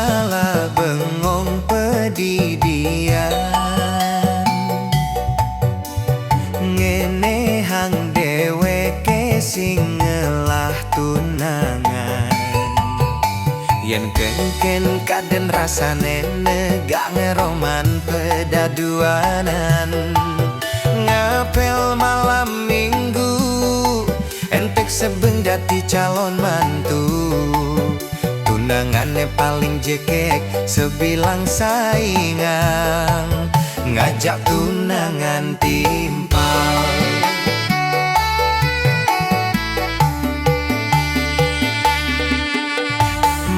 salah bengong pedidian ngene hang dheweke sing ngelah tunangan yen kengken kaden rasane negak ngeroman pedaduanan ngapel malam minggu entek sebeng dadi calon mantu tunangannya paling jekek sebilang saingan ngajak tunangan timpal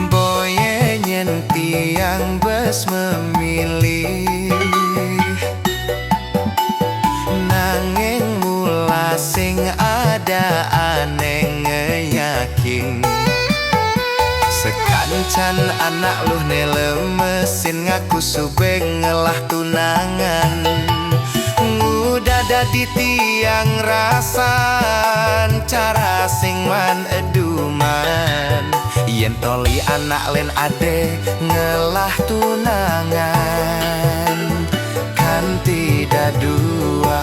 boye nyen tiang bes memilih nanging mula sing ada aneh ngeyakin sekancan anak luh ne lemesin ngaku subeng ngelah tunangan udah dadi tiang rasan cara sing man eduman yen toli anak len ade ngelah tunangan kan tidak dua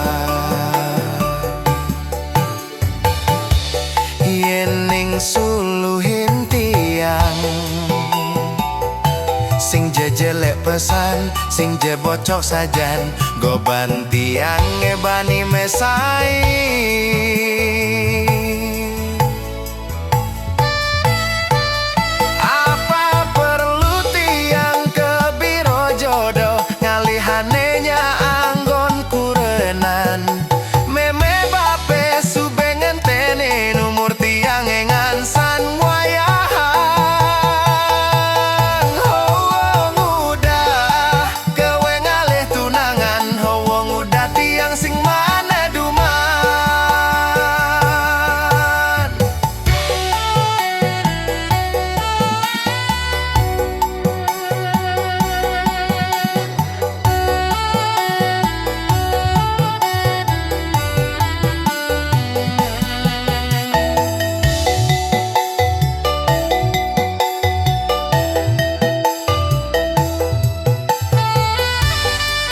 yen ning suluhin tiang sing jejelek pesan sing jebocok sajan goban tiang ngebani mesai